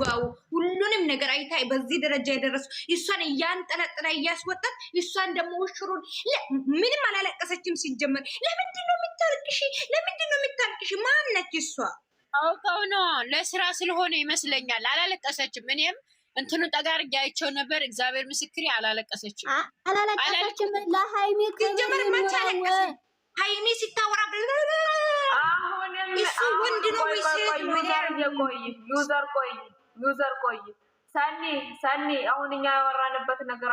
ጋር ሁሉንም ነገር አይታ በዚህ ደረጃ የደረሱ እሷን እያንጠለጥላ እያስወጣት እሷን ደግሞ ወሽሩን ምንም አላለቀሰችም ሲጀመር ለምንድን ነው የምታልቅሽ ለምንድን ነው የምታልቅሽ ማን ነች እሷ አውቀው ነው ለስራ ስለሆነ ይመስለኛል አላለቀሰችም እኔም እንትኑ ጠጋርግ ያይቸው ነበር እግዚአብሔር ምስክሬ አላለቀሰችም ለሃይሚ ሲጀመር ማቻ አለቀሰ ሃይሚ ሲታወራ አሁንም እሱ ወንድ ነው ወይስ ሴት ነው ዩዘር ቆይ ሰኒ አሁን እኛ ያወራንበት ነገር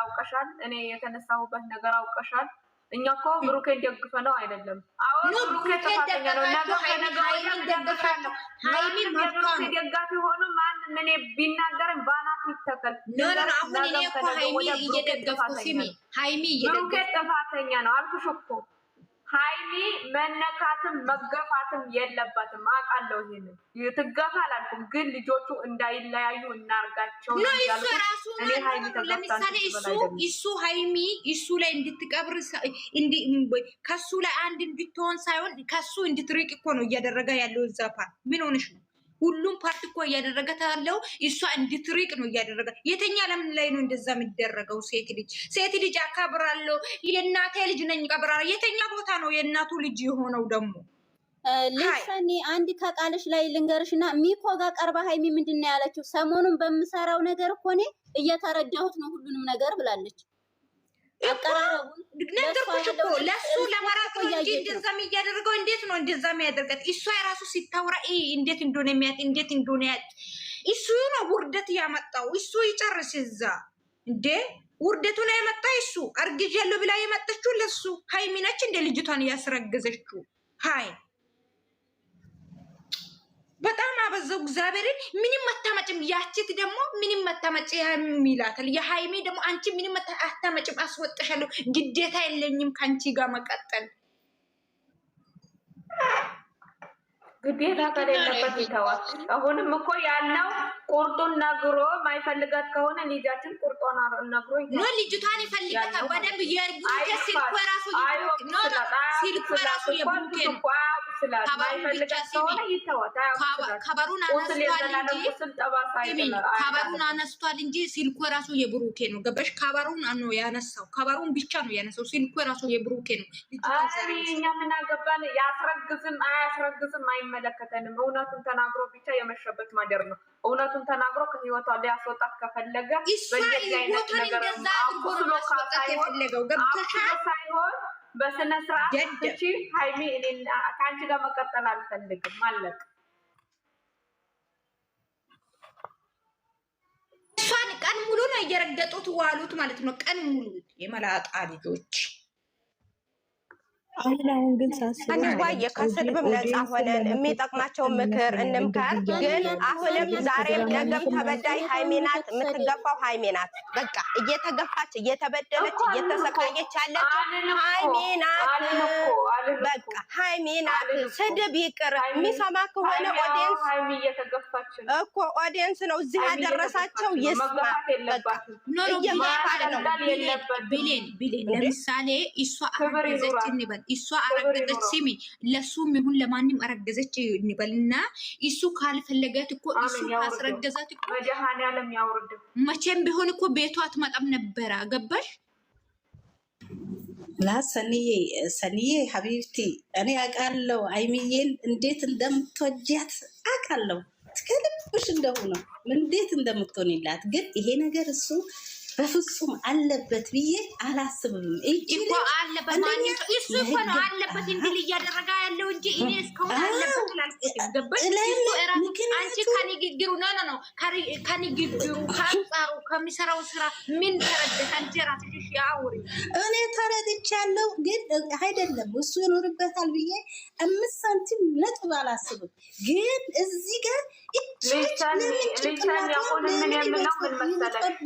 አውቀሻል እኔ የተነሳሁበት ነገር አውቀሻል እኛ እኮ ብሩኬን ደግፈ ነው አይደለም አዎ ብሩኬ ተፋተኛ ነው ሃይሚን ደግፋለሁ ሃይሚን ብሩኬ ደጋፊ ሆኖ ማን ምን ቢናገርም ባናት ይተከል ነው አሁን እኔ እኮ ሃይሚ እየደገፍኩ ሲሚ ሃይሚ ብሩኬ ተፋተኛ ነው አልኩሽ እኮ ሃይሚ መነካትም መገፋትም የለባትም አቃለው ይሄን ይትገፋ አላልኩም ግን ልጆቹ እንዳይለያዩ እናርጋቸው ያልኩ እኔ ሃይሚ ለምሳሌ እሱ ሃይሚ እሱ ላይ እንድትቀብር ከሱ ላይ አንድ እንድትሆን ሳይሆን ከሱ እንድትርቅ እኮ ነው እያደረገ ያለው ዛፓ ምን ሆነሽ ነው ሁሉም ፓርት እኮ እያደረገ ታለው እሷ እንድትርቅ ነው እያደረገ የተኛ ለምን ላይ ነው እንደዛ የሚደረገው ሴት ልጅ አከብራለሁ የእናቴ ልጅ ነኝ ቀብራለሁ የተኛ ቦታ ነው የእናቱ ልጅ የሆነው ደግሞ ለሰኒ አንድ ከቃልሽ ላይ ልንገርሽና ሚኮ ጋር ቀርባ ሃይሚ ምንድነው ያለችው ሰሞኑን በመሰራው ነገር እኮ እኔ እየተረዳሁት ነው ሁሉንም ነገር ብላለች አቀራረቡን ነገርኩሽ እኮ ለሱ ለማራቶ እንጂ እንደዛም እያደረገው እንዴት ነው እንደዛም ያደርጋት እሷ የራሱ ሲታወራ እንዴት እንደሆነ የሚያት እንዴት እንደሆነ እሱ ነው ውርደት ያመጣው እሱ ይጨርስ እዛ እንዴ ውርደቱን ያመጣ እሱ አርግዣለሁ ብላ የመጣችው ለሱ ሃይሚ ነች እንደ ልጅቷን ያስረገዘችው ሃይ በጣም አበዛው እግዚአብሔርን ምንም መታመጭም ያቺት ደግሞ ምንም መታመጭ የሚላታል የሃይሚ ደግሞ አንቺ ምንም አታመጭም አስወጣሻለሁ ግዴታ የለኝም ካንቺ ጋር መቀጠል ግዴታ ከሌለበት ይተዋል አሁንም እኮ ያለው ቁርጡን ነግሮ ማይፈልጋት ከሆነ ልጃችን ቁርጡን ነግሮ ነው ልጅቷን ይፈልጋታል በደንብ የቡሩኬ ሲልኩ ራሱ ነው ሲልኩ ራሱ የቡሩኬ ከበሩን አነስቷል እንጂ ሲልኩ ራሱ የብሩኬ ነው ገባሽ ከበሩን ነው ያነሳው ከበሩን ብቻ ነው ያነሳው ሲልኩ ራሱ የብሩኬ ነው እኛ ምን አገባን ያስረግዝም አያስረግዝም አይመለከተንም እውነቱን ተናግሮ ብቻ የመሸበት ማደር ነው እውነቱን ተናግሮ ከህይወቷ ሊያስወጣት ከፈለገ በእንደዚህ አይነት ነገር ነው የፈለገው ገብቶሻል ሳይሆን በስነ ስርዓት እቺ ሃይሚ እኔ ካንቺ ጋር መቀጠል አልፈልግም ማለት እሷን ቀን ሙሉ ነው እየረገጡት ዋሉት ማለት ነው ቀን ሙሉ የመላጣ ልጆች አሁን ግን ሳስብ አንዋየ ከስድብም ነፃ ሆነን የሚጠቅማቸውን ምክር እንምከር። ግን አሁንም ዛሬም ነገም ተበዳይ ሃይሚ ናት፣ የምትገፋው ሃይሚ ናት። በቃ እየተገፋች እየተበደለች እየተሰቃየች ያለች ሃይሚ ናት። በቃ ሃይሚ ናት። ስድብ ይቅር። የሚሰማ ከሆነ ኦዲየንስ ሃይሚ እየተገፋች እኮ ኦዲየንስ ነው እዚህ ያደረሳቸው ይስማ። በቃ እየገፋች ነው ቢሌን ለምሳሌ እሷ አረገዘች እንበል እሷ አረገዘች ሲሚ ለሱም ይሁን ለማንም አረገዘች እንበልና እሱ ካልፈለጋት እኮ እሱ አስረገዛት እኮ መድኃኒዓለም ያወርድ መቼም ቢሆን እኮ ቤቷ አትመጣም ነበር ገባሽ ሰኒዬ ሀቢብቲ እኔ አውቃለሁ አይሚዬን እንዴት እንደምትወጃት አውቃለሁ ትከልብሽ እንደሆነ እንዴት እንደምትሆንላት ግን ይሄ ነገር እሱ በፍጹም አለበት ብዬ አላስብም እኮ አለበት ማለት እሱ እኮ ነው አለበት እንዲል እያደረጋ ያለው እንጂ እኔ እስካሁን አለበት አላልኩትም ገባሽ አንቺ ከንግግሩ ነው ከንግግሩ ከአንጻሩ ከሚሰራው ስራ ምን ተረድተሽ አንቺ ራስሽ ያውሪ እኔ ተረድቻለሁ ግን አይደለም እሱ ይኖርበታል ብዬ 5 ሳንቲም ነጥብ አላስብም ግን እዚህ ጋር ለምን ያሁን ምን የምለው ምን መሰለሽ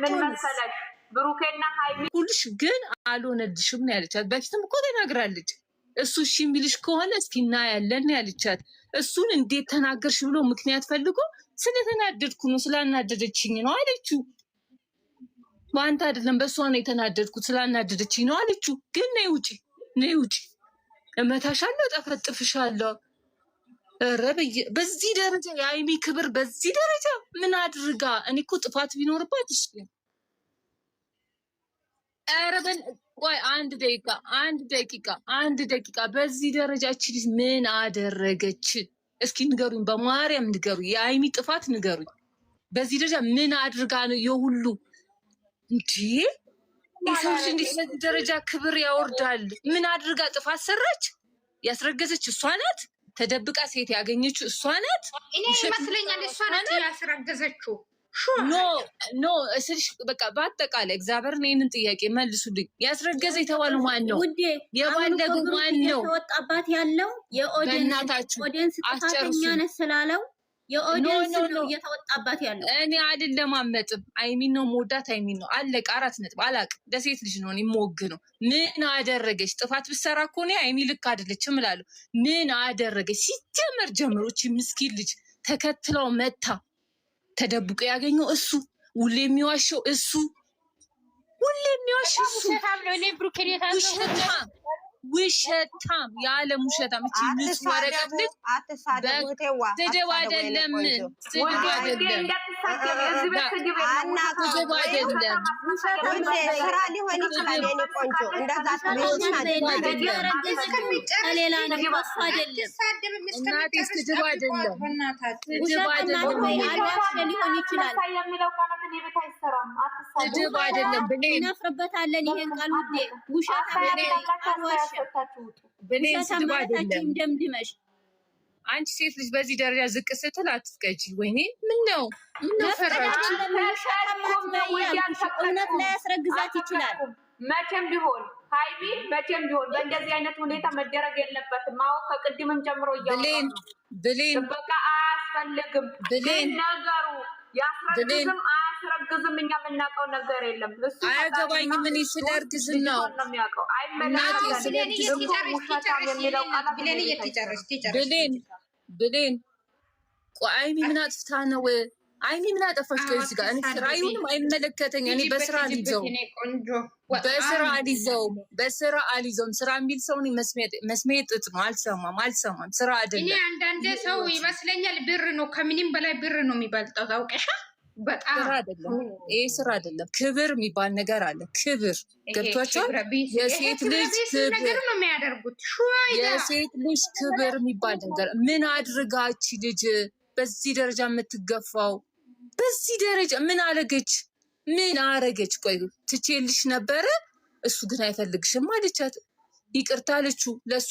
ምን መሰለሽ ብሩኬና ሃይሚ ሁልሽ ግን አልሆነልሽም ነው ያለቻት። በፊትም እኮ ተናግራለች። እሱ እሺ የሚልሽ ከሆነ እስኪ እናያለን ያለቻት። እሱን እንዴት ተናገርሽ ብሎ ምክንያት ፈልጎ ስለተናደድኩ ነው ስላናደደችኝ ነው አለችው። በአንተ አይደለም በእሷ ነው የተናደድኩት ስላናደደችኝ ነው አለችው። ግን ነይ ውጪ እመታሻለሁ፣ ጠፈጥፍሻለሁ በዚህ ደረጃ የሀይሚ ክብር በዚህ ደረጃ ምን አድርጋ? እኔ እኮ ጥፋት ቢኖርባት እሺ። ኧረ ቆይ አንድ ደቂቃ በዚህ ደረጃ እቺ ልጅ ምን አደረገች? እስኪ ንገሩኝ፣ በማርያም ንገሩኝ። የሀይሚ ጥፋት ንገሩኝ። በዚህ ደረጃ ምን አድርጋ ነው የሁሉ እንዴ? የሰው ልጅ እንዴት በዚህ ደረጃ ክብር ያወርዳል? ምን አድርጋ ጥፋት ሰራች? ያስረገዘች እሷ ናት። ተደብቃ ሴት ያገኘችው እሷ ናት። እኔ ይመስለኛል እሷ ናት ያስረገዘችው። ኖ እስልሽ በቃ በአጠቃላይ እግዚአብሔርን ይህንን ጥያቄ መልሱልኝ። ያስረገዘ የተባለው ማን ነው? የባለገው ማን ነው? የተወጣባት ያለው የኦዲየንስ ጥፋተኛ ነህ ስላለው የኦዲየንስ ነው እየተወጣባት ያለው። እኔ አይደለም አመጥም አይሚን ነው መወዳት አይሚን ነው አለቀ። 4 ነጥብ አላቅ። ለሴት ልጅ ነው የሚወግ ነው። ምን አደረገች? ጥፋት ብትሰራ እኮ ነው አይሚ ልክ አይደለችም እላለሁ። ምን አደረገች? ሲጀመር ጀምሮች ምስኪን ልጅ ተከትለው መታ ተደብቆ ያገኘው እሱ፣ ሁሌ የሚዋሸው እሱ፣ ውሸታም የዓለም ውሸታም። እቺ ንጹህ ወረቀት ልጅ ስድብ አይደለም፣ ስድብ አይደለም፣ ስድብ አይደለም። ስራ ሊሆን ይችላል። የኔ ቆንጆ እንደዛ ሌላ ነው እሱ አይደለም። እናቴ ስድብ አይደለም፣ ስድብ አይደለም፣ ሊሆን ይችላል። ስድብ አይደለም። እናፍርበታለን ይሄን ቃል ውዴ። ውሸት ስድብ አይደለም። ደምድመሽ አንቺ ሴት ልጅ በዚህ ደረጃ ዝቅ ስትል አትስቀጂ። ወይኔ ምን ነው ፈራች? እውነት ላይ ያስረግዛት ይችላል። መቼም ቢሆን ሀይሚ መቼም ቢሆን በእንደዚህ አይነት ሁኔታ መደረግ የለበትም። አሁን ከቅድምም ጀምሮ ብሌን በቃ አያስፈልግም ነገሩ። ያስረግዝም አያስረግዝም እኛ የምናውቀው ነገር የለም። አያገባኝም። ምን ስለ እርግዝናው ነው የሚያውቀው። ብሌን አይሚ ምን አጥፍታ ነው? አይሚ ምን አጠፋች? ከዚህ ጋር እኔ ስራ ይሁንም አይመለከተኝ። እኔ በስራ አልይዘውም። ስራ የሚል ሰው መስሜ ጥጥ ነው። አልሰማም። ስራ አይደለም። እኔ አንዳንድ ሰው ይመስለኛል ብር ነው፣ ከምንም በላይ ብር ነው የሚበልጠው። ታውቀሻል? በጣም ስራ አይደለም። ይሄ ስራ አይደለም። ክብር የሚባል ነገር አለ። ክብር ገብቷቸዋል። የሴት ልጅ ክብር ነው የሚያደርጉት። የሴት ልጅ ክብር የሚባል ነገር ምን አድርጋች ልጅ በዚህ ደረጃ የምትገፋው? በዚህ ደረጃ ምን አረገች? ቆይ ትቼልሽ ነበረ፣ እሱ ግን አይፈልግሽም አለቻት። ይቅርታ አለችው። ለእሷ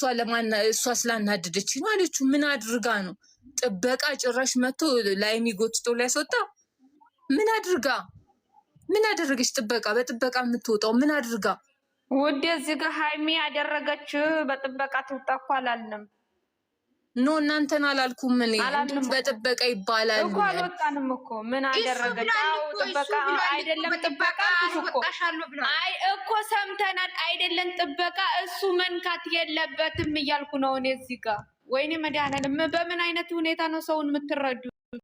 እሷ ስላናደደች ነው አለችው። ምን አድርጋ ነው? ጥበቃ ጭራሽ መጥቶ ላይሚ ጎትቶ ሊያስወጣ ምን አደረገች? ጥበቃ በጥበቃ የምትወጣው ምን አድርጋ? ውዴ እዚህ ጋር ሀይሚ ያደረገች በጥበቃ ትውጣ እኮ አላልንም። ኖ እናንተን አላልኩም። እኔ በጥበቃ ይባላል እኮ አልወጣንም እኮ። ምን አደረገች? ጥበቃ አይደለም ጥበቃ እኮ ሰምተናል። አይደለም ጥበቃ እሱ መንካት የለበትም እያልኩ ነው እኔ እዚህ ጋር። ወይኔ መድኃኒዓለም በምን አይነት ሁኔታ ነው ሰውን የምትረዱ?